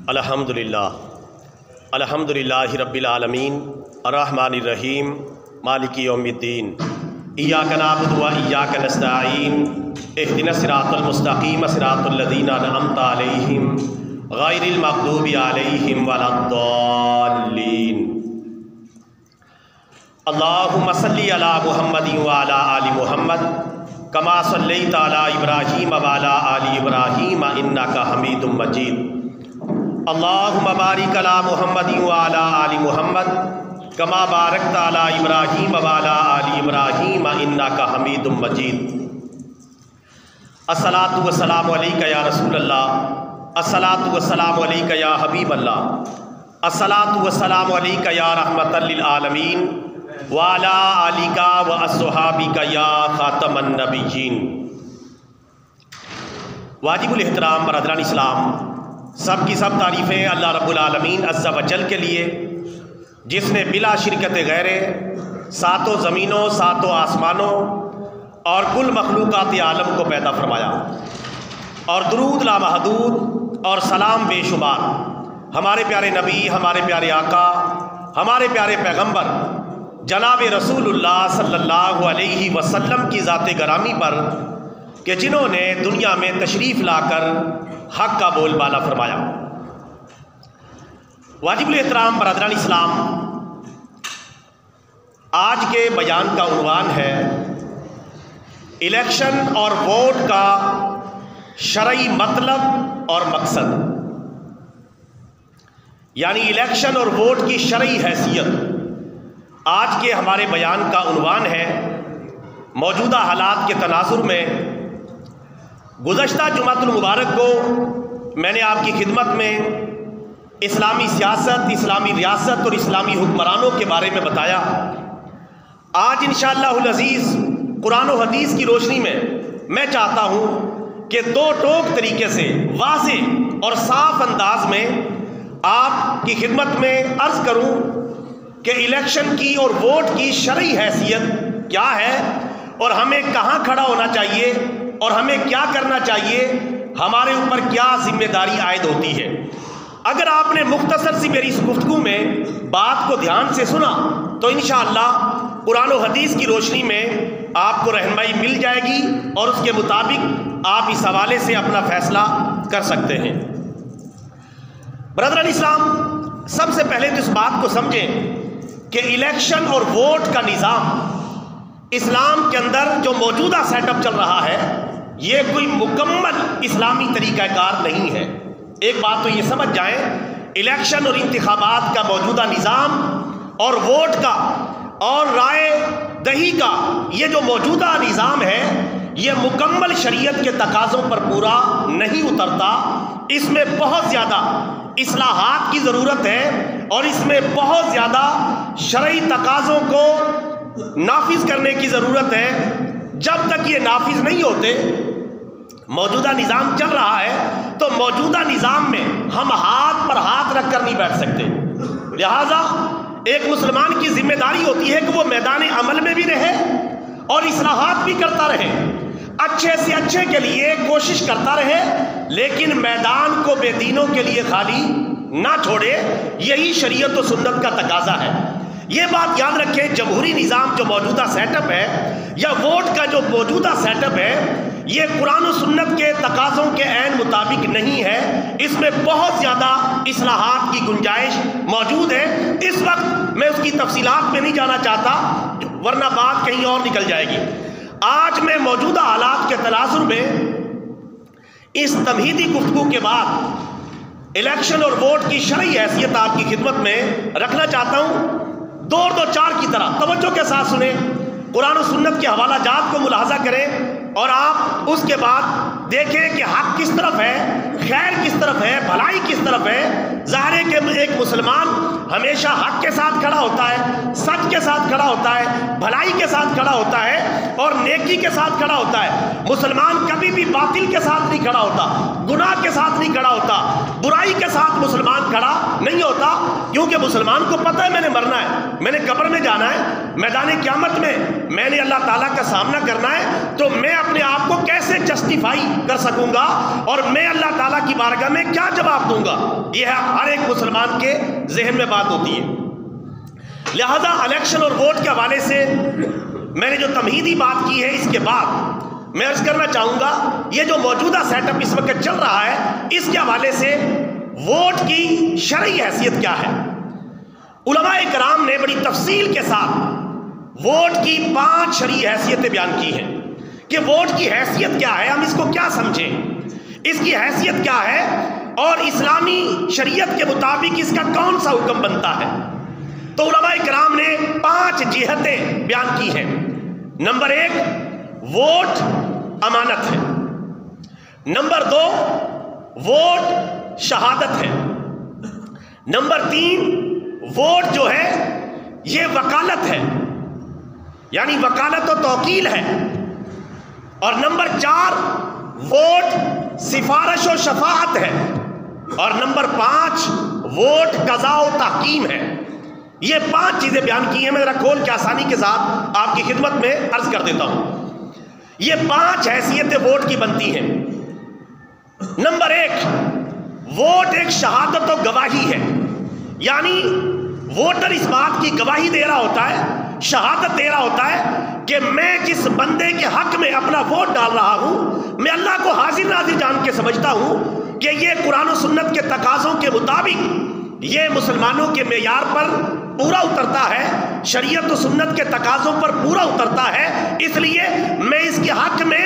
الحمدللہ رب العالمین الرحمن الرحیم مالک یوم الدین ایاک نعبد و ایاک نستعین اہدنا الصراط المستقیم صراط الذین انعمت علیہم غیر المغضوب علیہم ولا الضالین۔ اللہم صلی علی محمد وعلی آل محمد کما صلیت علی ابراہیم وعلی آل ابراہیم انک حمید مجید۔ اللہم بارک علی محمد وعلی آل محمد کما بارکت علی ابراہیم وعلی آل ابراہیم انک حمید مجید۔ الصلاۃ والسلام علیک یا رسول اللہ، الصلاۃ والسلام علیک یا حبیب اللہ، الصلاۃ والسلام علیک یا رحمۃ للعالمین وعلی آلک واصحابک یا خاتم النبیین۔ واجب الاحترام برادران اسلام، سب کی سب تعریفیں اللہ رب العالمین عز و جل کے لیے، جس نے بلا شرکت غیر ساتوں زمینوں ساتوں آسمانوں اور کل مخلوقات عالم کو پیدا فرمایا، اور درود لامحدود اور سلام بے شمار ہمارے پیارے نبی، ہمارے پیارے آقا، ہمارے پیارے پیغمبر جناب رسول اللہ صلی اللہ علیہ وسلم کی ذات گرامی پر کہ جنہوں نے دنیا میں تشریف لا کر حق کا بول بالا فرمایا۔ واجب الاحترام برادران اسلام، آج کے بیان کا عنوان ہے الیکشن اور ووٹ کا شرعی مطلب اور مقصد، یعنی الیکشن اور ووٹ کی شرعی حیثیت۔ آج کے ہمارے بیان کا عنوان ہے موجودہ حالات کے تناظر میں گزشتہ جمعۃ المبارک کو میں نے آپ کی خدمت میں اسلامی سیاست، اسلامی ریاست اور اسلامی حکمرانوں کے بارے میں بتایا۔ آج انشاءاللہ العزیز قرآن و حدیث کی روشنی میں میں چاہتا ہوں کہ دو ٹوک طریقے سے واضح اور صاف انداز میں آپ کی خدمت میں عرض کروں کہ الیکشن کی اور ووٹ کی شرعی حیثیت کیا ہے، اور ہمیں کہاں کھڑا ہونا چاہیے، اور ہمیں کیا کرنا چاہیے، ہمارے اوپر کیا ذمہ داری عائد ہوتی ہے۔ اگر آپ نے مختصر سی میری اس گفتگو میں بات کو دھیان سے سنا تو انشاءاللہ قرآن و حدیث کی روشنی میں آپ کو رہنمائی مل جائے گی، اور اس کے مطابق آپ اس حوالے سے اپنا فیصلہ کر سکتے ہیں۔ برادران اسلام، سب سے پہلے تو اس بات کو سمجھیں کہ الیکشن اور ووٹ کا نظام اسلام کے اندر جو موجودہ سیٹ اپ چل رہا ہے، یہ کوئی مکمل اسلامی طریقہ کار نہیں ہے۔ ایک بات تو یہ سمجھ جائیں، الیکشن اور انتخابات کا موجودہ نظام اور ووٹ کا اور رائے دہی کا یہ جو موجودہ نظام ہے، یہ مکمل شریعت کے تقاضوں پر پورا نہیں اترتا۔ اس میں بہت زیادہ اصلاحات کی ضرورت ہے، اور اس میں بہت زیادہ شرعی تقاضوں کو نافذ کرنے کی ضرورت ہے۔ جب تک یہ نافذ نہیں ہوتے، موجودہ نظام چل رہا ہے، تو موجودہ نظام میں ہم ہاتھ پر ہاتھ رکھ کر نہیں بیٹھ سکتے۔ لہٰذا ایک مسلمان کی ذمہ داری ہوتی ہے کہ وہ میدان عمل میں بھی رہے اور اصلاحات بھی کرتا رہے، اچھے سے اچھے کے لیے کوشش کرتا رہے، لیکن میدان کو بے دینوں کے لیے خالی نہ چھوڑے۔ یہی شریعت و سنت کا تقاضا ہے۔ یہ بات یاد رکھیں، جمہوری نظام جو موجودہ سیٹ اپ ہے یا ووٹ کا جو موجودہ سیٹ اپ ہے، یہ قرآن و سنت کے تقاضوں کے عین مطابق نہیں ہے۔ اس میں بہت زیادہ اصلاحات کی گنجائش موجود ہے۔ اس وقت میں اس کی تفصیلات میں نہیں جانا چاہتا، ورنہ بات کہیں اور نکل جائے گی۔ آج میں موجودہ حالات کے تناظر میں اس تمہیدی گفتگو کے بعد الیکشن اور ووٹ کی شرعی حیثیت آپ کی خدمت میں رکھنا چاہتا ہوں۔ دو چار کی طرح توجہ کے ساتھ سنیں، قرآن و سنت کے حوالہ جات کو ملاحظہ کریں، اور آپ اس کے بعد دیکھیں کہ حق کس طرف ہے، خیر کس طرف ہے، بھلائی کس طرف ہے۔ ظاہر ہے کہ ایک مسلمان ہمیشہ حق کے ساتھ کھڑا ہوتا ہے، سچ کے ساتھ کھڑا ہوتا ہے، بھلائی کے ساتھ کھڑا ہوتا ہے، اور نیکی کے ساتھ کھڑا ہوتا ہے۔ مسلمان کبھی بھی باطل کے ساتھ نہیں کھڑا ہوتا، گناہ کے ساتھ نہیں کھڑا ہوتا، برائی کے ساتھ مسلمان کھڑا نہیں ہوتا، کیونکہ مسلمان کو پتہ ہے میں نے مرنا ہے، میں نے قبر میں جانا ہے، میدان قیامت میں نے اللہ تعالیٰ کا سامنا کرنا ہے، تو میں اپنے آپ کو کیسے جسٹیفائی کر سکوں گا اور میں اللہ تعالیٰ کی بارگاہ میں کیا جواب دوں گا؟ یہ ہر ایک مسلمان کے ذہن میں بات ہوتی ہے۔ لہذا الیکشن اور ووٹ کے حوالے سے میں نے جو تمہیدی بات کی ہے، اس کے بعد میں عرض کرنا چاہوں گا یہ جو موجودہ سیٹ اپ اس وقت چل رہا ہے، اس کے حوالے سے ووٹ کی شرعی حیثیت کیا ہے۔ علماء کرام نے بڑی تفصیل کے ساتھ ووٹ کی 5 شرعی حیثیتیں بیان کی ہیں کہ ووٹ کی حیثیت کیا ہے، ہم اس کو کیا سمجھیں، اس کی حیثیت کیا ہے اور اسلامی شریعت کے مطابق اس کا کون سا حکم بنتا ہے۔ تو علماء کرام نے 5 جہتیں بیان کی ہیں۔ نمبر 1، ووٹ امانت ہے۔ نمبر 2، ووٹ شہادت ہے۔ نمبر 3، ووٹ جو ہے یہ وکالت ہے، یعنی وکالت و توکیل ہے۔ اور نمبر 4، ووٹ سفارش و شفاعت ہے۔ اور نمبر 5، ووٹ قضاء و تحکیم ہے۔ یہ 5 چیزیں بیان کی ہیں، میں ذرا کھول کے آسانی کے ساتھ آپ کی خدمت میں عرض کر دیتا ہوں۔ یہ 5 حیثیتیں ووٹ کی بنتی ہیں۔ نمبر 1، ووٹ ایک شہادت و گواہی ہے، یعنی ووٹر اس بات کی گواہی دے رہا ہوتا ہے، شہادت دے رہا ہوتا ہے کہ میں جس بندے کے حق میں اپنا ووٹ ڈال رہا ہوں، میں اللہ کو حاضر ناظر جان کے سمجھتا ہوں کہ یہ قرآن و سنت کے تقاضوں کے مطابق یہ مسلمانوں کے معیار پر پورا اترتا ہے، شریعت و سنت کے تقاضوں پر پورا اترتا ہے، اس لیے میں اس کے حق میں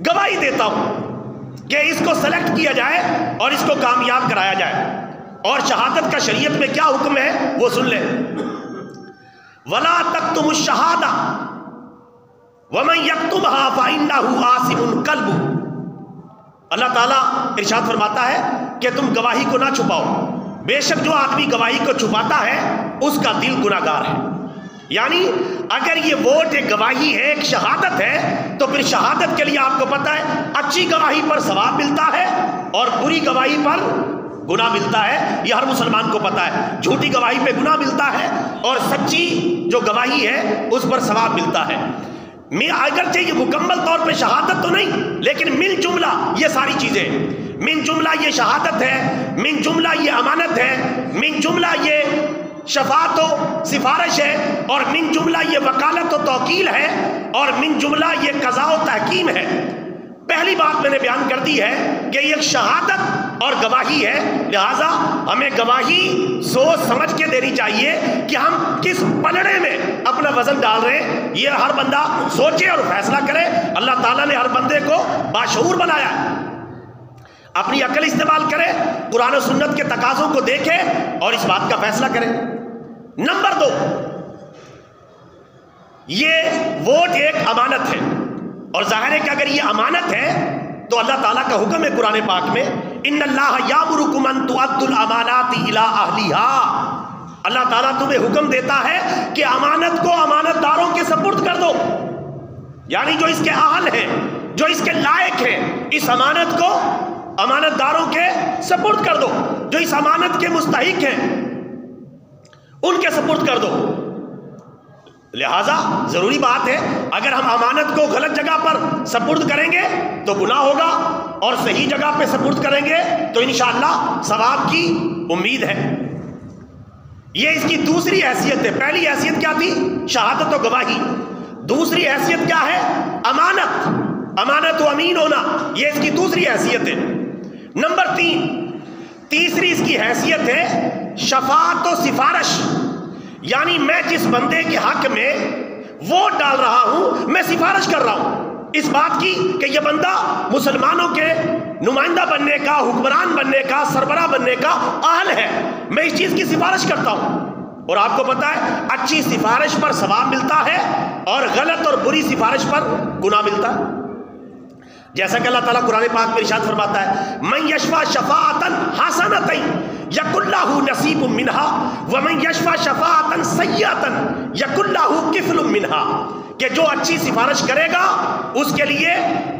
گواہی دیتا ہوں کہ اس کو سلیکٹ کیا جائے اور اس کو کامیاب کرایا جائے۔ اور شہادت کا شریعت میں کیا حکم ہے وہ سن لیں۔ وَلَا تَكْتُمُ الشَّهَادَةَ وَمَنْ يَكْتُمْهَا فَإِنَّهُ آثِمٌ قَلْبُهُ۔ اللہ تعالیٰ ارشاد فرماتا ہے کہ تم گواہی کو نہ چھپاؤ، بے شک جو آدمی گواہی کو چھپاتا ہے اس کا دل گناہگار ہے۔ یعنی اگر یہ ووٹ ایک گواہی ہے، ایک شہادت ہے، تو پھر شہادت کے لیے آپ کو پتہ ہے اچھی گواہی پر ثواب ملتا ہے اور بری گواہی پر گناہ ملتا ہے، یہ ہر مسلمان کو پتہ ہے۔ جھوٹی گواہی پہ گناہ ملتا ہے اور سچی جو گواہی ہے اس پر ثواب ملتا ہے۔ اگرچہ یہ مکمل طور پہ شہادت تو نہیں، لیکن من جملہ یہ ساری چیزیں، من جملہ یہ شہادت ہے، من جملہ یہ امانت ہے، من جملہ یہ شفاعت و سفارش ہے، اور من جملہ یہ وکالت و توکیل ہے، اور من جملہ یہ قضاء و تحکیم ہے۔ پہلی بات میں نے بیان کر دی ہے کہ یہ ایک شہادت اور گواہی ہے، لہٰذا ہمیں گواہی سوچ سمجھ کے دینی چاہیے کہ ہم کس پلڑے میں اپنا وزن ڈال رہے ہیں، یہ ہر بندہ سوچے اور فیصلہ کرے۔ اللہ تعالیٰ نے ہر بندے کو باشعور بنایا ہے، اپنی عقل استعمال کرے، قرآن و سنت کے تقاضوں کو دیکھے اور اس بات کا فیصلہ کرے۔ نمبر 2، یہ ووٹ ایک امانت ہے، اور ظاہر ہے کہ اگر یہ امانت ہے تو اللہ تعالیٰ کا حکم ہے قرآن پاک میں، ان اللہ یامرکم ان تؤدوا الامانات الی اہلھا۔ اللہ تعالیٰ تمہیں حکم دیتا ہے کہ امانت کو امانت داروں کے سپرد کر دو، یعنی جو اس کے اہل ہیں، جو اس کے لائق ہیں، اس امانت کو امانت داروں کے سپرد کر دو، جو اس امانت کے مستحق ہیں ان کے سپرد کر دو۔ لہٰذا ضروری بات ہے اگر ہم امانت کو غلط جگہ پر سپرد کریں گے تو گناہ ہوگا، اور صحیح جگہ پہ سپرد کریں گے تو انشاءاللہ ثواب کی امید ہے۔ یہ اس کی دوسری حیثیت ہے۔ پہلی حیثیت کیا تھی؟ شہادت و گواہی۔ دوسری حیثیت کیا ہے؟ امانت، امانت و امین ہونا، یہ اس کی دوسری حیثیت ہے۔ نمبر 3، تیسری اس کی حیثیت ہے شفاعت و سفارش، یعنی میں جس بندے کے حق میں ووٹ ڈال رہا ہوں میں سفارش کر رہا ہوں اس بات کی کہ یہ بندہ مسلمانوں کے نمائندہ بننے کا، حکمران بننے کا، سربراہ بننے کا اہل ہے، میں اس چیز کی سفارش کرتا ہوں۔ اور آپ کو پتا ہے اچھی سفارش پر ثواب ملتا ہے اور غلط اور بری سفارش پر گناہ ملتا ہے، جیسا کہ اللہ تعالیٰ قرآن پاک میں ارشاد فرماتا ہے من یشفع شفاعۃ حسنۃ یکن لہ نصیب منہا ومن یشفع شفاعۃ سیئۃ یکن لہ کفل منہا، کہ جو اچھی سفارش کرے گا اس کے لیے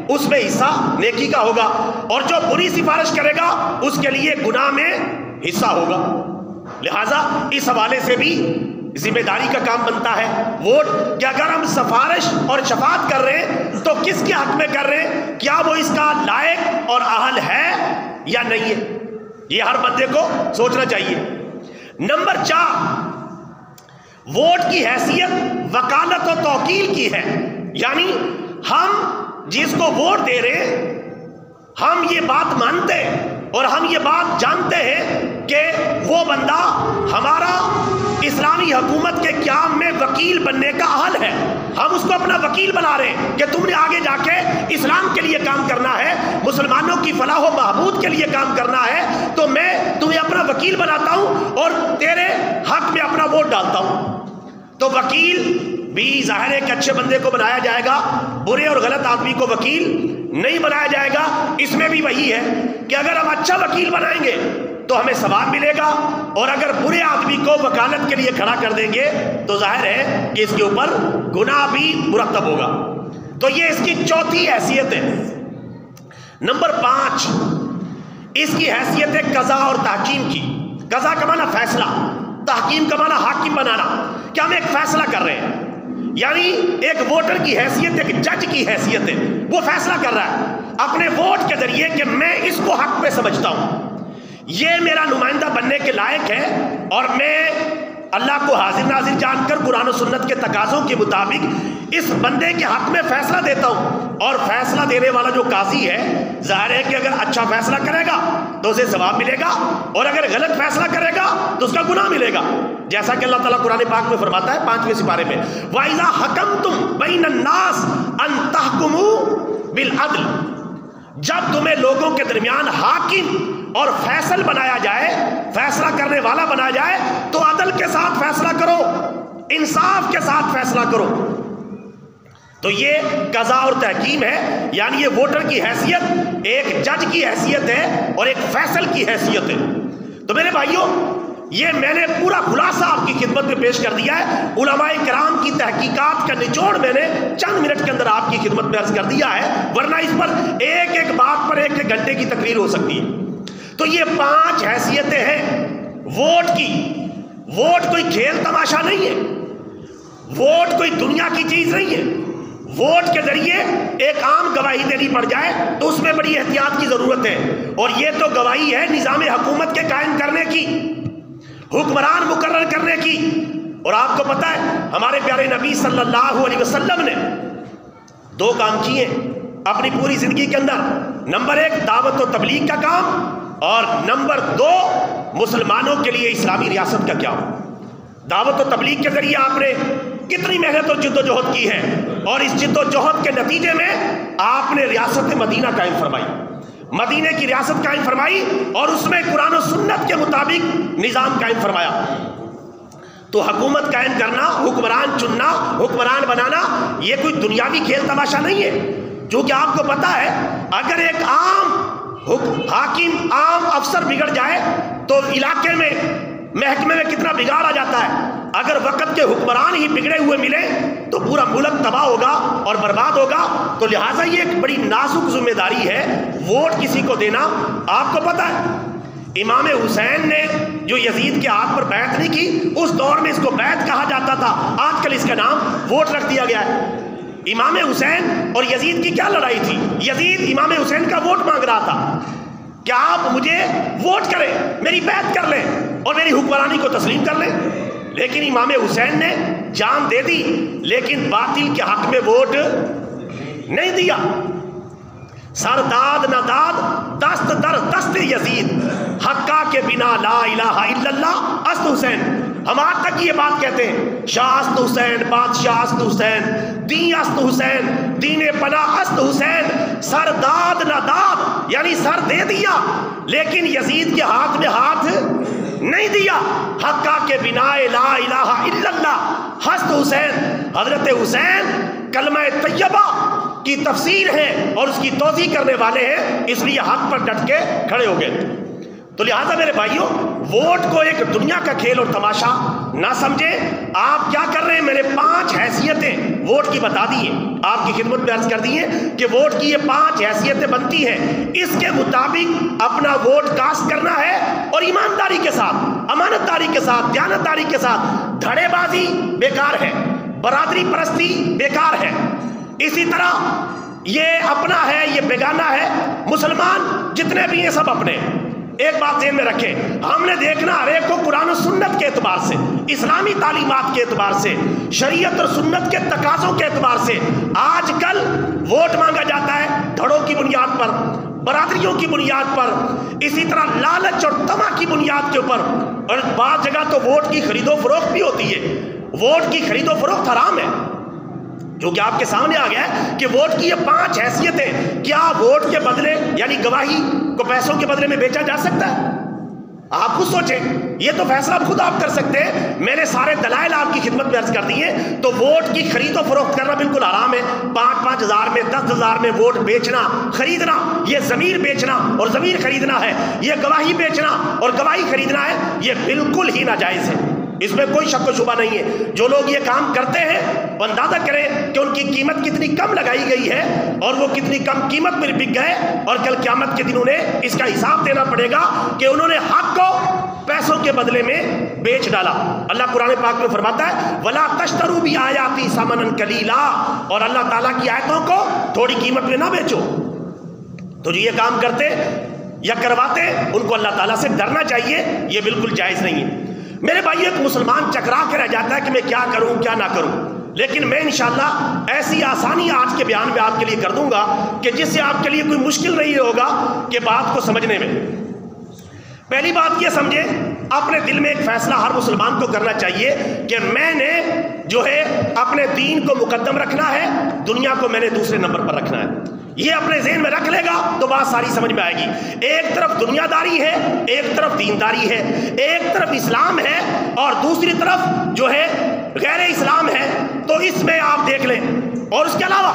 اس میں حصہ نیکی کا ہوگا، اور جو بری سفارش کرے گا اس کے لیے گناہ میں حصہ ہوگا۔ لہٰذا اس حوالے سے بھی ذمہ داری کا کام بنتا ہے ووٹ کہ اگر ہم سفارش اور شفاعت کر رہے ہیں تو کس کے حق میں کر رہے ہیں، کیا وہ اس کا لائق اور اہل ہے یا نہیں ہے، یہ ہر بندے کو سوچنا چاہیے۔ نمبر 4، ووٹ کی حیثیت وکالت و توکیل کی ہے، یعنی ہم جس کو ووٹ دے رہے ہیں ہم یہ بات مانتے ہیں اور ہم یہ بات جانتے ہیں کہ وہ بندہ ہمارا اسلامی حکومت کے قیام میں وکیل بننے کا اہل ہے، ہم اس کو اپنا وکیل بنا رہے ہیں کہ تم نے آگے جا کے اسلام کے لیے کام کرنا ہے، مسلمانوں کی فلاح و بہبود کے لیے کام کرنا ہے، تو میں تمہیں اپنا وکیل بناتا ہوں اور تیرے حق میں اپنا ووٹ ڈالتا ہوں۔ تو وکیل بھی ظاہر ہے کہ اچھے بندے کو بنایا جائے گا، برے اور غلط آدمی کو وکیل نہیں بنایا جائے گا۔ اس میں بھی وہی ہے کہ اگر ہم اچھا وکیل بنائیں گے تو ہمیں ثواب ملے گا، اور اگر برے آدمی کو وکالت کے لیے کھڑا کر دیں گے تو ظاہر ہے کہ اس کے اوپر گناہ بھی مرتب ہوگا۔ تو یہ اس کی چوتھی حیثیت ہے۔ نمبر 5، اس کی حیثیت ہے قضا اور تحکیم کی۔ قضا کا معنی فیصلہ، تحکیم کا معنی حاکم بنانا، کہ ہم ایک فیصلہ کر رہے ہیں، یعنی ایک ووٹر کی حیثیت ایک جج کی حیثیت ہے، وہ فیصلہ کر رہا ہے اپنے ووٹ کے ذریعے کہ میں اس کو حق پہ سمجھتا ہوں، یہ میرا نمائندہ بننے کے لائق ہے، اور میں اللہ کو حاضر ناظر جان کر قرآن و سنت کے تقاضوں کے مطابق اس بندے کے حق میں فیصلہ دیتا ہوں۔ اور فیصلہ دینے والا جو قاضی ہے ظاہر ہے کہ اگر اچھا فیصلہ کرے گا تو اسے ثواب ملے گا، اور اگر غلط فیصلہ کرے گا تو اس کا گناہ ملے گا، جیسا کہ اللہ تعالیٰ قرآن پاک میں فرماتا ہے 5ویں سپارے میں، وَإِذَا حَكَمْتُمْ بَيْنَ النَّاسِ أَن تَحْكُمُوا بِالْعَدْلِ، جب تمہیں لوگوں کے درمیان حاکم اور فیصل بنایا جائے، فیصلہ کرنے والا بنایا جائے، تو عدل کے ساتھ فیصلہ کرو، انصاف کے ساتھ فیصلہ کرو۔ تو یہ قضا اور تحکیم ہے، یعنی یہ ووٹر کی حیثیت ایک جج کی حیثیت ہے اور ایک فیصل کی حیثیت ہے۔ تو میرے بھائیوں، یہ میں نے پورا خلاصہ آپ کی خدمت میں پیش کر دیا ہے، علماء کرام کی تحقیقات کا نچوڑ میں نے چند منٹ کے اندر آپ کی خدمت میں عرض کر دیا ہے، ورنہ اس پر ایک ایک بات پر ایک ایک گھنٹے کی تقریر ہو سکتی ہے۔ تو یہ 5 حیثیتیں ہیں ووٹ کی۔ ووٹ کوئی کھیل تماشا نہیں ہے، ووٹ کوئی دنیا کی چیز نہیں ہے۔ ووٹ کے ذریعے ایک عام گواہی دینی پڑ جائے تو اس میں بڑی احتیاط کی ضرورت ہے، اور یہ تو گواہی ہے نظام حکومت کے قائم کرنے کی، حکمران مقرر کرنے کی۔ اور آپ کو پتہ ہے ہمارے پیارے نبی صلی اللہ علیہ وسلم نے 2 کام کیے اپنی پوری زندگی کے اندر، نمبر 1 دعوت و تبلیغ کا کام، اور نمبر 2 مسلمانوں کے لیے اسلامی ریاست کا کیا۔ دعوت و تبلیغ کے ذریعے آپ نے کتنی محنت اور جد و جہد کی ہے، اور اس جد و جہد کے نتیجے میں آپ نے ریاست مدینہ قائم فرمائی، مدینہ کی ریاست قائم فرمائی، اور اس میں قرآن و سنت کے مطابق نظام قائم فرمایا۔ تو حکومت قائم کرنا، حکمران چننا، حکمران بنانا، یہ کوئی دنیاوی کھیل تماشا نہیں ہے، جو کہ آپ کو پتا ہے اگر ایک عام حاکم، عام افسر بگڑ جائے تو علاقے میں، محکمے میں کتنا بگاڑ آ جاتا ہے۔ اگر وقت کے حکمران ہی بگڑے ہوئے ملے تو پورا ملک تباہ ہوگا اور برباد ہوگا۔ تو لہٰذا یہ ایک بڑی نازک ذمہ داری ہے ووٹ کسی کو دینا۔ آپ کو پتا ہے امام حسین نے جو یزید کے ہاتھ پر بیعت نہیں کی، اس دور میں اس کو بیعت کہا جاتا تھا، آج کل اس کا نام ووٹ رکھ دیا گیا ہے۔ امام حسین اور یزید کی کیا لڑائی تھی؟ یزید امام حسین کا ووٹ مانگ رہا تھا کہ آپ مجھے ووٹ کریں، میری بیعت کر لیں اور میری حکمرانی کو تسلیم کر لیں، لیکن امام حسین نے جان دے دی، لیکن باطل کے حق میں ووٹ نہیں دیا۔ سر داد نہ داد، دست در دست یزید، حقا کے بنا لا الہ الا اللہ است حسین۔ ہم آج تک یہ بات کہتے ہیں، شاہ است حسین، بادشاہ است حسین، دین است حسین، دین پناہ است حسین۔ سر داد نہ داد یعنی سر دے دیا، لیکن یزید کے ہاتھ میں ہاتھ نہیں دیا۔ حقا کے بنا لا الہ الا اللہ ہست حسین۔ حضرت حسین کلمہ طیبہ کی تفسیر ہے اور اس کی توضیح کرنے والے ہیں، اس لیے حق پر ڈٹ کے کھڑے ہو گئے۔ تو لہٰذا میرے بھائیوں، ووٹ کو ایک دنیا کا کھیل اور تماشا نہ سمجھیں۔ آپ کیا کر رہے ہیں؟ میں نے 5 حیثیتیں ووٹ کی بتا دی ہیں، آپ کی خدمت میں عرض کر دی ہیں کہ ووٹ کی یہ 5 حیثیتیں بنتی ہیں، اس کے مطابق اپنا ووٹ کاسٹ کرنا ہے اور ایمانداری کے ساتھ، امانت داری کے ساتھ، دیانت داری کے ساتھ، دھڑے بازی بیکار ہے، برادری پرستی بیکار ہے، اسی طرح یہ اپنا ہے یہ بیگانہ ہے، مسلمان جتنے بھی ہیں سب اپنے۔ ایک بات ذہن میں رکھیں، ہم نے دیکھنا ہر ایک کو قرآن و سنت کے اعتبار سے، اسلامی تعلیمات کے اعتبار سے، شریعت اور سنت کے تقاضوں کے اعتبار سے۔ آج کل ووٹ مانگا جاتا ہے دھڑوں کی بنیاد پر، برادریوں کی بنیاد پر، اسی طرح لالچ اور طمع کی بنیاد کے اوپر، اور بعض جگہ تو ووٹ کی خرید و فروخت بھی ہوتی ہے۔ ووٹ کی خرید و فروخت حرام ہے، جو کہ آپ کے سامنے آ گیا ہے کہ ووٹ کی یہ 5 حیثیتیں، کیا ووٹ کے بدلے یعنی گواہی کو پیسوں کے بدلے میں بیچا جا سکتا ہے؟ آپ خود سوچیں، یہ تو فیصلہ خود آپ کر سکتے ہیں، میں نے سارے دلائل آپ کی خدمت میں عرض کر دیے۔ تو ووٹ کی خرید و فروخت کرنا بالکل حرام ہے۔ 5-5 ہزار میں، 10 ہزار میں ووٹ بیچنا، خریدنا، یہ ضمیر بیچنا اور ضمیر خریدنا ہے، یہ گواہی بیچنا اور گواہی خریدنا ہے، یہ بالکل ہی ناجائز ہے، اس میں کوئی شک و شبہ نہیں ہے۔ جو لوگ یہ کام کرتے ہیں وہ اندازہ کریں کہ ان کی قیمت کتنی کم لگائی گئی ہے اور وہ کتنی کم قیمت میں بک گئے، اور کل قیامت کے دن انہیں اس کا حساب دینا پڑے گا کہ انہوں نے حق کو پیسوں کے بدلے میں بیچ ڈالا۔ اللہ قرآن پاک میں فرماتا ہے وَلَا تَشْتَرُوا بِآيَاتِي ثَمَنًا قَلِيلًا، اور اللہ تعالیٰ کی آیتوں کو تھوڑی قیمت میں نہ بیچو۔ تو جو یہ کام کرتے یا کرواتے ان کو اللہ تعالیٰ سے ڈرنا چاہیے، یہ بالکل جائز نہیں ہے۔ میرے بھائی، ایک مسلمان چکرا کے رہ جاتا ہے کہ میں کیا کروں کیا نہ کروں، لیکن میں انشاءاللہ ایسی آسانی آج کے بیان میں آپ کے لیے کر دوں گا کہ جس سے آپ کے لیے کوئی مشکل نہیں ہوگا کہ بات کو سمجھنے میں۔ پہلی بات یہ سمجھے، اپنے دل میں ایک فیصلہ ہر مسلمان کو کرنا چاہیے کہ میں نے جو ہے اپنے دین کو مقدم رکھنا ہے، دنیا کو میں نے دوسرے نمبر پر رکھنا ہے۔ یہ اپنے ذہن میں رکھ لے گا تو بات ساری سمجھ میں آئے گی۔ ایک طرف دنیا داری ہے، ایک طرف دینداری ہے، ایک طرف اسلام ہے اور دوسری طرف جو ہے غیر اسلام ہے، تو اس میں آپ دیکھ لیں۔ اور اس کے علاوہ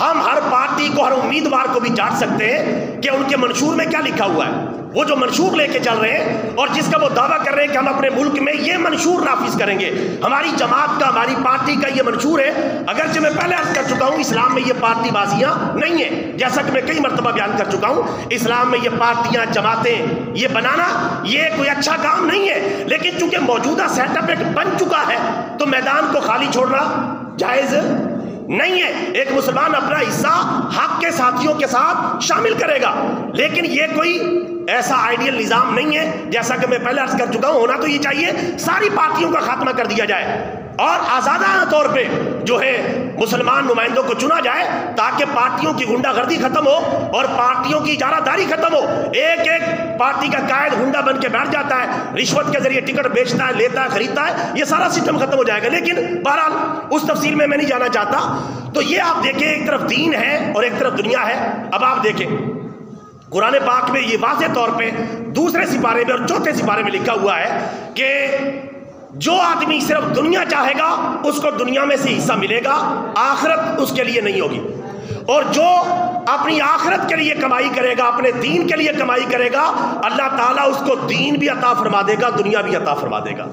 ہم ہر پارٹی کو، ہر امیدوار کو بھی جانچ سکتے ہیں کہ ان کے منشور میں کیا لکھا ہوا ہے۔ وہ جو منشور لے کے چل رہے ہیں اور جس کا وہ دعویٰ کر رہے ہیں کہ ہم اپنے ملک میں یہ منشور نافذ کریں گے، ہماری جماعت کا، ہماری پارٹی کا یہ منشور ہے، اگرچہ میں پہلے عرض کر چکا ہوں اسلام میں یہ پارٹی بازیاں نہیں ہیں، جیسا کہ میں کئی مرتبہ بیان کر چکا ہوں، اسلام میں یہ پارٹیاں، جماعتیں یہ بنانا یہ کوئی اچھا کام نہیں ہے، لیکن چونکہ موجودہ سیٹ اپ ایک بن چکا ہے تو میدان کو خالی چھوڑنا جائز نہیں ہے۔ ایک مسلمان اپنا حصہ حق کے ساتھیوں کے ساتھ شامل کرے گا، لیکن یہ کوئی ایسا آئیڈیل نظام نہیں ہے، جیسا کہ میں پہلے عرض کر چکا ہوں۔ ہونا تو یہ چاہیے ساری پارٹیوں کا خاتمہ کر دیا جائے اور آزادانہ طور پہ جو ہے مسلمان نمائندوں کو چنا جائے، تاکہ پارٹیوں کی غنڈہ گردی ختم ہو اور پارٹیوں کی اجارہ داری ختم ہو۔ ایک ایک پارٹی کا قائد غنڈہ بن کے بیٹھ جاتا ہے، رشوت کے ذریعے ٹکٹ بیچتا ہے، لیتا ہے، خریدتا ہے، یہ سارا سسٹم ختم ہو جائے گا۔ لیکن بہرحال اس تفصیل میں نہیں جانا چاہتا۔ تو یہ آپ دیکھیں، ایک طرف دین ہے اور ایک طرف دنیا ہے۔ اب آپ دیکھیں قرآن پاک میں یہ واضح طور پہ دوسرے سپارے میں اور چوتھے سپارے میں لکھا ہوا ہے کہ جو آدمی صرف دنیا چاہے گا اس کو دنیا میں سے حصہ ملے گا، آخرت اس کے لیے نہیں ہوگی، اور جو اپنی آخرت کے لیے کمائی کرے گا، اپنے دین کے لیے کمائی کرے گا، اللہ تعالیٰ اس کو دین بھی عطا فرما دے گا، دنیا بھی عطا فرما دے گا۔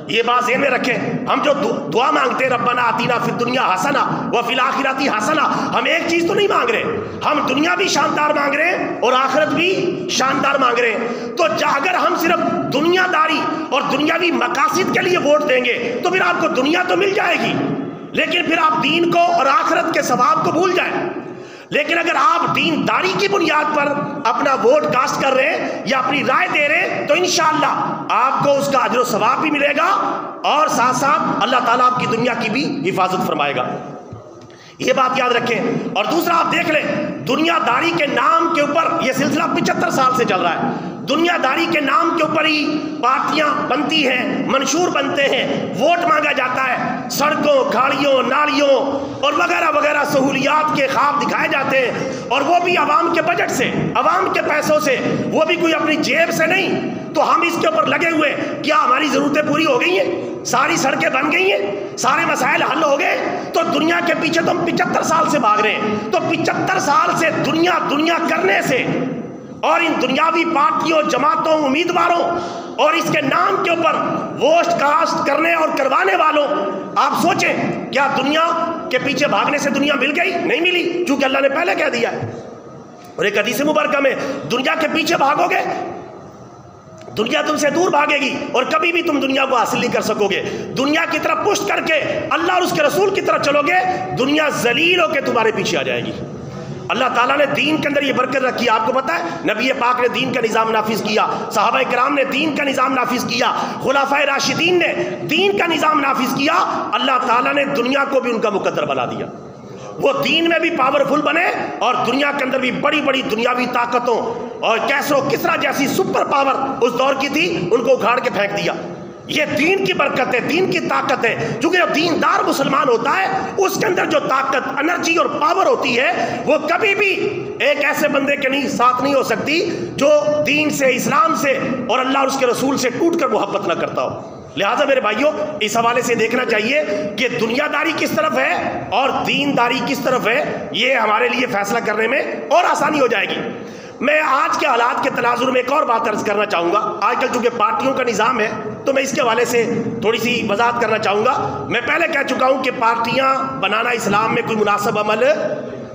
یہ بات ذہن میں رکھیں۔ ہم جو دعا مانگتے ہیں ربنا آتینا فی الدنیا حسنہ وفی الآخرۃ حسنہ، ہم ایک چیز تو نہیں مانگ رہے، ہم دنیا بھی شاندار مانگ رہے ہیں اور آخرت بھی شاندار مانگ رہے ہیں۔ تو اگر ہم صرف دنیا داری اور دنیاوی مقاصد کے لیے ووٹ دیں گے تو پھر آپ کو دنیا تو مل جائے گی، لیکن پھر آپ دین کو اور آخرت کے ثواب کو بھول جائیں۔ لیکن اگر آپ دینداری کی بنیاد پر اپنا ووٹ کاسٹ کر رہے ہیں یا اپنی رائے دے رہے ہیں تو انشاءاللہ آپ کو اس کا اجر و ثواب بھی ملے گا اور ساتھ ساتھ اللہ تعالیٰ آپ کی دنیا کی بھی حفاظت فرمائے گا۔ یہ بات یاد رکھیں۔ اور دوسرا آپ دیکھ لیں، دنیا داری کے نام کے اوپر یہ سلسلہ 75 سال سے چل رہا ہے۔ دنیا داری کے نام کے اوپر ہی پارٹیاں بنتی ہیں، منشور بنتے ہیں، ووٹ مانگا جاتا ہے، سڑکوں، کھاڑیوں، نالیوں اور وغیرہ وغیرہ سہولیات کے خواب دکھائے جاتے ہیں، اور وہ بھی عوام کے بجٹ سے، عوام کے پیسوں سے، وہ بھی کوئی اپنی جیب سے نہیں۔ تو ہم اس کے اوپر لگے ہوئے، کیا ہماری ضرورتیں پوری ہو گئی ہیں؟ ساری سڑکیں بن گئی ہیں؟ سارے مسائل حل ہو گئے؟ تو دنیا کے پیچھے تو ہم 75 سال سے بھاگ رہے ہیں۔ تو 75 سال سے دنیا دنیا کرنے سے اور ان دنیاوی پارٹیوں، جماعتوں، امیدواروں اور اس کے نام کے اوپر ووٹ کاسٹ کرنے اور کروانے والوں، آپ سوچیں کیا دنیا کے پیچھے بھاگنے سے دنیا مل گئی؟ نہیں ملی، چونکہ اللہ نے پہلے کہہ دیا ہے۔ اور ایک حدیث مبارکہ میں دنیا کے پیچھے بھاگو گے دنیا تم سے دور بھاگے گی اور کبھی بھی تم دنیا کو حاصل نہیں کر سکو گے. دنیا کی طرف پشت کر کے اللہ اور اس کے رسول کی طرف چلو گے, دنیا ذلیل ہو کے تمہارے پیچھے آ جائے گی. اللہ تعالیٰ نے دین کے اندر یہ برکت رکھی. آپ کو پتہ ہے نبی پاک نے دین کا نظام نافذ کیا, صحابہ کرام نے دین کا نظام نافذ کیا, خلفائے راشدین نے دین کا نظام نافذ کیا. اللہ تعالیٰ نے دنیا کو بھی ان کا مقدر بنا دیا. وہ دین میں بھی پاورفل بنے اور دنیا کے اندر بھی بڑی بڑی دنیاوی طاقتوں اور کیسر و کسرا جیسی سپر پاور اس دور کی تھی, ان کو اکھاڑ کے پھینک دیا. یہ دین کی برکت ہے, دین کی طاقت ہے. چونکہ جو دیندار مسلمان ہوتا ہے اس کے اندر جو طاقت, انرجی اور پاور ہوتی ہے وہ کبھی بھی ایک ایسے بندے کے ساتھ نہیں ہو سکتی جو دین سے, اسلام سے اور اللہ اور اس کے رسول سے ٹوٹ کر محبت نہ کرتا ہو. لہٰذا میرے بھائیوں اس حوالے سے دیکھنا چاہیے کہ دنیا داری کس طرف ہے اور دینداری کس طرف ہے. یہ ہمارے لیے فیصلہ کرنے میں اور آسانی ہو جائے گی. میں آج کے حالات کے تناظر میں ایک اور بات عرض کرنا چاہوں گا. آج کل چونکہ پارٹیوں کا نظام ہے تو میں اس کے حوالے سے تھوڑی سی وضاحت کرنا چاہوں گا. میں پہلے کہہ چکا ہوں کہ پارٹیاں بنانا اسلام میں کوئی مناسب عمل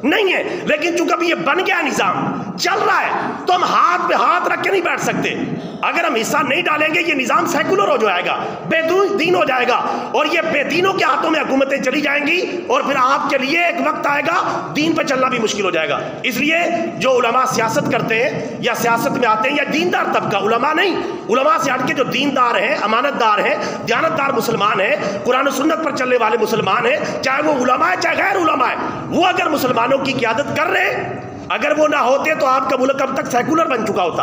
نہیں ہے, لیکن چونکہ اب یہ بن گیا نظام چل رہا ہے تو ہم ہاتھ پہ ہاتھ رکھ کے نہیں بیٹھ سکتے. اگر ہم حصہ نہیں ڈالیں گے یہ نظام سیکولر ہو جائے گا, بے دین ہو جائے گا, اور یہ بے دینوں کے ہاتھوں میں حکومتیں چلی جائیں گی اور پھر آپ کے لیے ایک وقت آئے گا دین پہ چلنا بھی مشکل ہو جائے گا. اس لیے جو علماء سیاست کرتے ہیں یا سیاست میں آتے ہیں یا دیندار طبقہ, علماء نہیں, علماء سے ہٹ کے جو دیندار ہیں, امانت دار ہیں, دیانتدار مسلمان ہیں, قرآن و سنت پر چلنے والے مسلمان ہیں, چاہے وہ علماء ہے چاہے غیر علماء ہے, وہ اگر مسلمانوں کی قیادت کر رہے ہیں, اگر وہ نہ ہوتے تو آپ کا ملک اب تک سیکولر بن چکا ہوتا.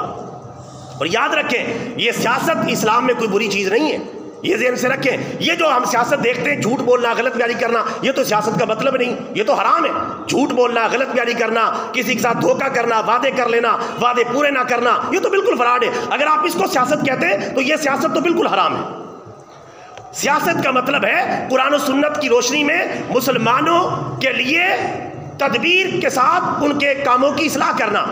اور یاد رکھیں یہ سیاست اسلام میں کوئی بری چیز نہیں ہے, یہ ذہن سے رکھیں. یہ جو ہم سیاست دیکھتے ہیں, جھوٹ بولنا, غلط بیانی کرنا, یہ تو سیاست کا مطلب نہیں, یہ تو حرام ہے. جھوٹ بولنا, غلط بیانی کرنا, کسی کے ساتھ دھوکہ کرنا, وعدے کر لینا, وعدے پورے نہ کرنا, یہ تو بالکل فراڈ ہے. اگر آپ اس کو سیاست کہتے ہیں تو یہ سیاست تو بالکل حرام ہے. سیاست کا مطلب ہے قرآن و سنت کی روشنی میں مسلمانوں کے لیے تدبیر کے ساتھ ان کے کاموں کی اصلاح کرنا,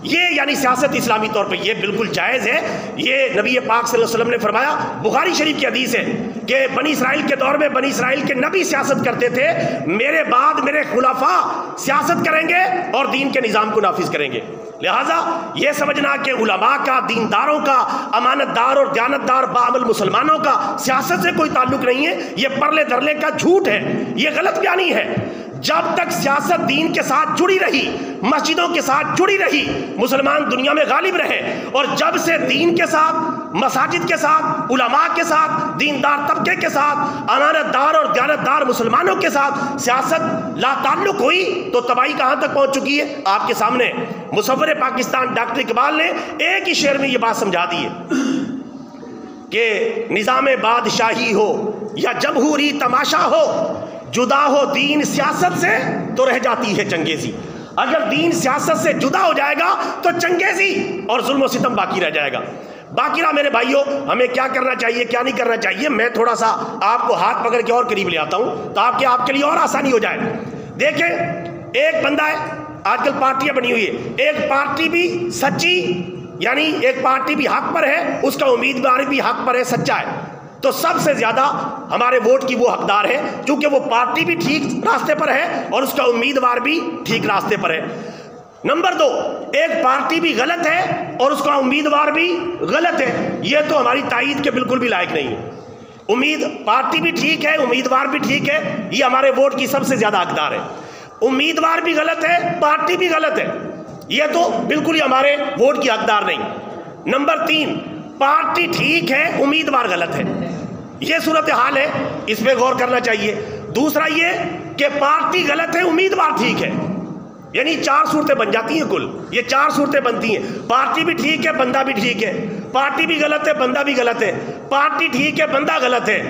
یہ یعنی سیاست اسلامی طور پہ یہ بالکل جائز ہے. یہ نبی پاک صلی اللہ علیہ وسلم نے فرمایا, بخاری شریف کی حدیث ہے کہ بنی اسرائیل کے دور میں بنی اسرائیل کے نبی سیاست کرتے تھے, میرے بعد میرے خلفاء سیاست کریں گے اور دین کے نظام کو نافذ کریں گے. لہٰذا یہ سمجھنا کہ علماء کا, دینداروں کا, امانت دار اور دیانتدار باعمل مسلمانوں کا سیاست سے کوئی تعلق نہیں ہے, یہ پرلے دھرلے کا جھوٹ ہے, یہ غلط بیانی ہے. جب تک سیاست دین کے ساتھ جڑی رہی, مسجدوں کے ساتھ جڑی رہی, مسلمان دنیا میں غالب رہے. اور جب سے دین کے ساتھ, مساجد کے ساتھ, علماء کے ساتھ, دیندار طبقے کے ساتھ, امانت دار اور دیانتدار مسلمانوں کے ساتھ سیاست لا تعلق ہوئی تو تباہی کہاں تک پہنچ چکی ہے آپ کے سامنے. مصور پاکستان ڈاکٹر اقبال نے ایک ہی شعر میں یہ بات سمجھا دی ہے کہ نظام بادشاہی ہو یا جمہوری تماشا ہو, جدا ہو دین سیاست سے تو رہ جاتی ہے چنگیزی. اگر دین سیاست سے جدا ہو جائے گا تو چنگیزی اور ظلم و ستم باقی رہ جائے گا. باقی رہا میرے بھائیوں, ہمیں کیا کرنا چاہیے کیا نہیں کرنا چاہیے, میں تھوڑا سا آپ کو ہاتھ پکڑ کے اور قریب لے آتا ہوں تاکہ آپ کے لیے اور آسانی ہو جائے. دیکھیں ایک بندہ ہے, آج کل پارٹیاں بنی ہوئی ہے, ایک پارٹی بھی سچی یعنی ایک پارٹی بھی حق پر ہے, اس کا امیدوار بھی حق پر ہے, سچا ہے, تو سب سے زیادہ ہمارے ووٹ کی وہ حقدار ہے کیونکہ وہ پارٹی بھی ٹھیک راستے پر ہے اور اس کا امیدوار بھی ٹھیک راستے پر ہے. نمبر 2, ایک پارٹی بھی غلط ہے اور اس کا امیدوار بھی غلط ہے, یہ تو ہماری تائید کے بالکل بھی لائق نہیں ہے. پارٹی بھی ٹھیک ہے, امیدوار بھی ٹھیک ہے, یہ ہمارے ووٹ کی سب سے زیادہ حقدار ہے. امیدوار بھی غلط ہے, پارٹی بھی غلط ہے, یہ تو بالکل ہی ہمارے ووٹ کی حقدار نہیں. نمبر 3, پارٹی ٹھیک ہے, امیدوار غلط ہے, یہ صورتحال ہے, اس پہ غور کرنا چاہیے. دوسرا یہ کہ پارٹی غلط ہے, امیدوار ٹھیک ہے, یعنی 4 صورتیں بن جاتی ہیں کل, یہ 4 صورتیں بنتی ہیں. پارٹی بھی ٹھیک ہے, بندہ بھی ٹھیک ہے, پارٹی بھی غلط ہے, بندہ بھی غلط ہے, پارٹی ٹھیک ہے, بندہ غلط ہے,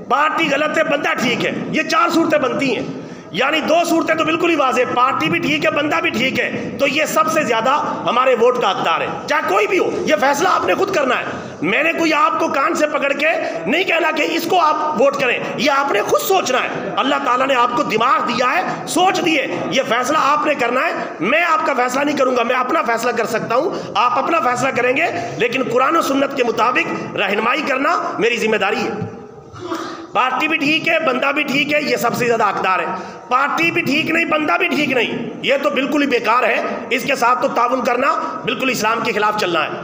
پارٹی غلط ہے, بندہ ٹھیک ہے, یہ 4 صورتیں بنتی ہیں. یعنی 2 صورتیں تو بالکل ہی واضح, پارٹی بھی ٹھیک ہے, بندہ بھی ٹھیک ہے, تو یہ سب سے زیادہ ہمارے ووٹ کا حقدار ہے, چاہے کوئی بھی ہو. یہ فیصلہ آپ نے خود کرنا ہے, میں نے کوئی آپ کو کان سے پکڑ کے نہیں کہنا کہ اس کو آپ ووٹ کریں, یہ آپ نے خود سوچنا ہے. اللہ تعالیٰ نے آپ کو دماغ دیا ہے, سوچ دیے, یہ فیصلہ آپ نے کرنا ہے. میں آپ کا فیصلہ نہیں کروں گا, میں اپنا فیصلہ کر سکتا ہوں, آپ اپنا فیصلہ کریں گے, لیکن قرآن و سنت کے مطابق رہنمائی کرنا میری ذمہ داری ہے. پارٹی بھی ٹھیک ہے, بندہ بھی ٹھیک ہے, یہ سب سے زیادہ حقدار ہے. پارٹی بھی ٹھیک نہیں, بندہ بھی ٹھیک نہیں, یہ تو بالکل ہی بیکار ہے, اس کے ساتھ تو تعاون کرنا بالکل اسلام کے خلاف چلنا ہے.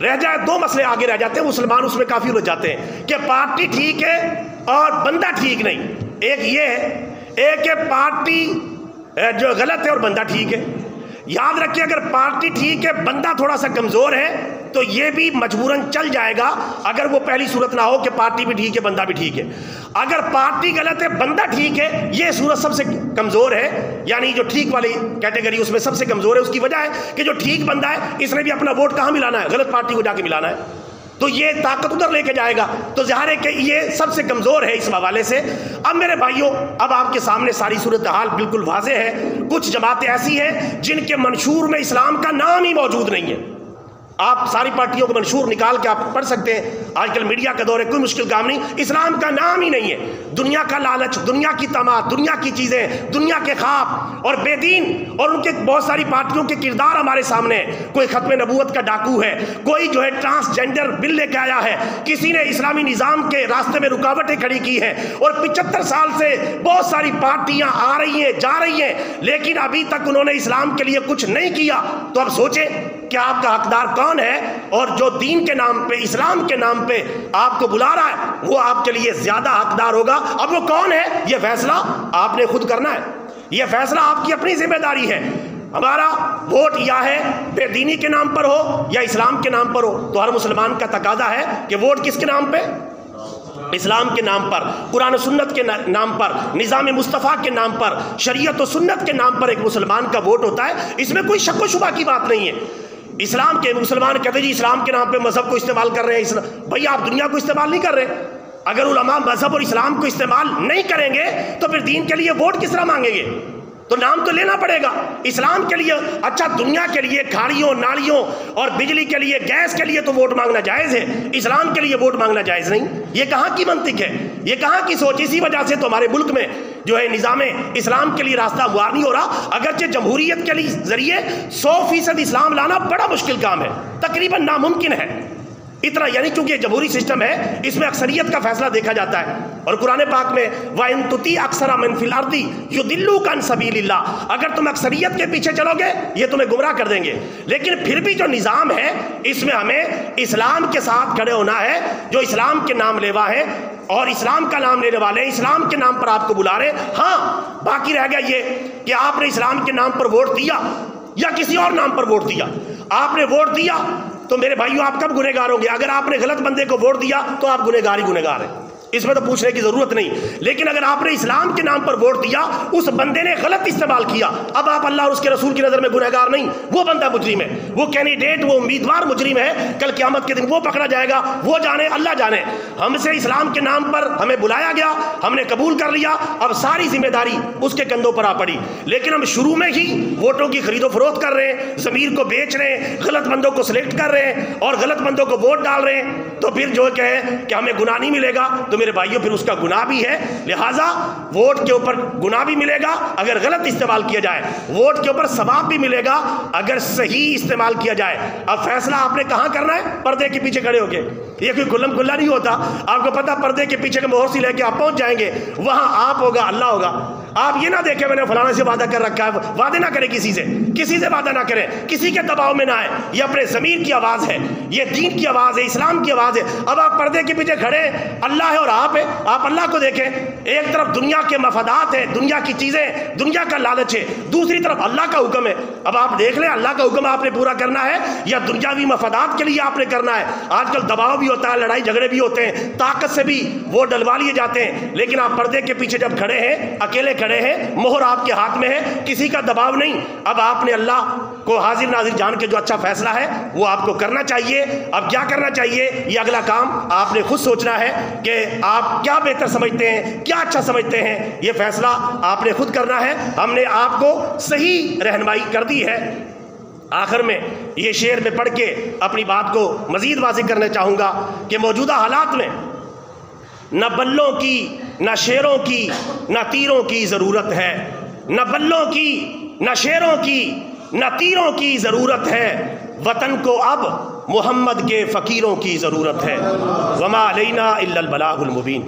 رہ جائے دو مسئلے آگے رہ جاتے ہیں، مسلمان اس میں کافی الجھ جاتے ہیں کہ پارٹی ٹھیک ہے اور بندہ ٹھیک نہیں. ایک یہ ہے، ایک ہے پارٹی جو غلط ہے اور بندہ ٹھیک ہے. یاد رکھیں اگر پارٹی ٹھیک ہے بندہ تھوڑا سا کمزور ہے تو یہ بھی مجبوراً چل جائے گا، اگر وہ پہلی صورت نہ ہو کہ پارٹی بھی ٹھیک ہے بندہ بھی ٹھیک ہے. اگر پارٹی غلط ہے بندہ ٹھیک ہے، یہ صورت سب سے کمزور ہے، یعنی جو ٹھیک والی کیٹیگری اس میں سب سے کمزور ہے. اس کی وجہ ہے کہ جو ٹھیک بندہ ہے اس نے بھی اپنا ووٹ کہاں ملانا ہے؟ غلط پارٹی کو جا کے ملانا ہے، تو یہ طاقت ادھر لے کے جائے گا. تو ظاہر ہے کہ یہ سب سے کمزور ہے اس حوالے سے. اب میرے بھائیوں، اب آپ کے سامنے ساری صورتحال بالکل واضح ہے. کچھ جماعتیں ایسی ہیں جن کے منشور میں اسلام کا نام ہی موجود نہیں ہے. آپ ساری پارٹیوں کو منشور نکال کے آپ پڑھ سکتے ہیں، آج کل میڈیا کا دور ہے، کوئی مشکل کام نہیں. اسلام کا نام ہی نہیں ہے. دنیا کا لالچ، دنیا کی طمع، دنیا کی چیزیں، دنیا کے خواب اور بے دین، اور ان کے بہت ساری پارٹیوں کے کردار ہمارے سامنے ہیں. کوئی ختم نبوت کا ڈاکو ہے، کوئی جو ہے ٹرانسجینڈر بل لے کے آیا ہے، کسی نے اسلامی نظام کے راستے میں رکاوٹیں کھڑی کی ہیں، اور 75 سال سے بہت ساری پارٹیاں آ رہی ہیں جا رہی ہیں، لیکن ابھی تک انہوں نے اسلام کے لیے کچھ نہیں کیا. تو اب سوچیں کہ آپ کا حقدار کون ہے، اور جو دین کے نام پہ، اسلام کے نام پہ آپ کو بلا رہا ہے وہ آپ کے لیے زیادہ حقدار ہوگا. اب وہ کون ہے یہ فیصلہ آپ نے خود کرنا ہے. یہ فیصلہ آپ کی اپنی ذمہ داری ہے. ہمارا ووٹ یا ہے بے دینی کے نام پر ہو یا اسلام کے نام پر ہو. تو ہر مسلمان کا تقاضا ہے کہ ووٹ کس کے نام پہ؟ اسلام کے نام پر، قرآن و سنت کے نام پر، نظام مصطفیٰ کے نام پر، شریعت و سنت کے نام پر ایک مسلمان کا ووٹ ہوتا ہے. اس میں کوئی شک و شبہ کی بات نہیں ہے. اسلام کے مسلمان کہتے ہیں جی اسلام کے نام پہ مذہب کو استعمال کر رہے ہیں. بھائی آپ دنیا کو استعمال نہیں کر رہے. اگر علماء مذہب اور اسلام کو استعمال نہیں کریں گے تو پھر دین کے لیے ووٹ کس طرح مانگیں گے؟ تو نام تو لینا پڑے گا اسلام کے لیے. اچھا دنیا کے لیے کھاڑیوں نالیوں اور بجلی کے لیے گیس کے لیے تو ووٹ مانگنا جائز ہے، اسلام کے لیے ووٹ مانگنا جائز نہیں. یہ کہاں کی منطق ہے؟ یہ کہاں کی سوچ؟ اسی وجہ سے تو ہمارے ملک میں جو ہے نظام اسلام کے لیے راستہ ہموار نہیں ہو رہا. اگرچہ جمہوریت کے لیے ذریعے 100% اسلام لانا بڑا مشکل کام ہے، تقریباً ناممکن ہے اتنا، یعنی چونکہ جمہوری سسٹم ہے اس میں اکثریت کا فیصلہ دیکھا جاتا ہے. اور قرآن پاک میں وَإِن تُطِيعْ أَكْثَرَ مَن فِي الْأَرْضِ يُضِلُّوكَ عَن سَبِيلِ اللَّهِ، اگر تم اکثریت کے پیچھے چلو گے یہ تمہیں گمراہ کر دیں گے. لیکن پھر بھی جو نظام ہے اس میں ہمیں اسلام کے ساتھ کھڑے ہونا ہے. جو اسلام کے نام لیوا ہے اور اسلام کا نام لینے والے اسلام کے نام پر آپ کو بلا رہے. ہاں باقی رہ گیا یہ کہ آپ نے اسلام کے نام پر ووٹ دیا یا کسی اور نام پر ووٹ دیا. آپ نے ووٹ دیا تو میرے بھائیوں آپ کب گنہگار ہوں گے؟ اگر آپ نے غلط بندے کو ووٹ دیا تو آپ گنہگار ہی گنہگار ہیں، اس میں تو پوچھنے کی ضرورت نہیں. لیکن اگر آپ نے اسلام کے نام پر ووٹ دیا، اس بندے نے غلط استعمال کیا، اب آپ اللہ اور اس کے رسول کی نظر میں گنہگار نہیں، وہ بندہ مجرم ہے، وہ کینڈیڈیٹ، وہ امیدوار مجرم ہے. کل قیامت کے دن وہ پکڑا جائے گا، وہ جانے اللہ جانے. ہم سے اسلام کے نام پر ہمیں بلایا گیا، ہم نے قبول کر لیا، اب ساری ذمہ داری اس کے کندھوں پر آ پڑی. لیکن ہم شروع میں ہی ووٹوں کی خرید و فروخت کر رہے ہیں، ضمیر کو بیچ رہے ہیں، غلط بندوں کو سلیکٹ کر رہے ہیں اور غلط بندوں کو ووٹ ڈال رہے ہیں، تو پھر جو ہے کہ ہمیں گناہ نہیں ملے گا. تو میرے بھائیوں پھر اس کا گناہ بھی ہے. لہٰذا ووٹ کے اوپر گناہ بھی ملے گا اگر غلط استعمال کیا جائے، ووٹ کے اوپر ثواب بھی ملے گا اگر صحیح استعمال کیا جائے. اب فیصلہ آپ نے کہاں کرنا ہے؟ پردے کے پیچھے کھڑے ہو کے. یہ کوئی کھلم کھلا نہیں ہوتا. آپ کو پتا پردے کے پیچھے کے مہر سی لے کے آپ پہنچ جائیں گے، وہاں آپ ہوگا اللہ ہوگا. آپ یہ نہ دیکھیں میں نے فلانے سے وعدہ کر رکھا ہے، وعدے نہ کریں کسی سے وعدہ نہ کریں، کسی کے دباؤ میں نہ آئے. یہ اپنے ضمیر کی آواز ہے، یہ دین کی آواز ہے، اسلام کی آواز ہے. اب آپ پردے کے پیچھے کھڑے ہیں، اللہ ہے اور آپ ہے. آپ اللہ کو دیکھیں. ایک طرف دنیا کے مفادات ہیں، دنیا کی چیزیں، دنیا کا لالچ ہے، دوسری طرف اللہ کا حکم ہے. اب آپ دیکھ لیں اللہ کا حکم آپ نے پورا کرنا ہے یا دنیاوی مفادات کے لیے آپ نے کرنا ہے. آج کل دباؤ بھی ہوتا ہے، لڑائی جھگڑے بھی ہوتے ہیں، طاقت سے بھی وہ ڈلوا لیے جاتے ہیں. لیکن آپ پردے کے پیچھے جب کھڑے ہیں، اکیلے کھڑے ہیں، مہر آپ کے ہاتھ میں ہے، کسی کا دباؤ نہیں. اب آپ نے اللہ کو حاضر ناظر جان کے جو اچھا فیصلہ ہے وہ آپ کو کرنا چاہیے. اب کیا کرنا چاہیے یہ اگلا کام آپ نے خود سوچنا ہے کہ آپ کیا بہتر سمجھتے ہیں، کیا اچھا سمجھتے ہیں. یہ فیصلہ آپ نے خود کرنا ہے. ہم نے آپ کو صحیح رہنمائی کر دی ہے. آخر میں یہ شعر میں پڑھ کے اپنی بات کو مزید واضح کرنا چاہوں گا کہ موجودہ حالات میں نہ بلوں کی، نہ شیروں کی، نہ تیروں کی ضرورت ہے. نہ بلوں کی، نہ شیروں کی، نہ تیروں کی ضرورت ہے. وطن کو اب محمد کے فقیروں کی ضرورت ہے. وما علینا الا البلاغ المبین.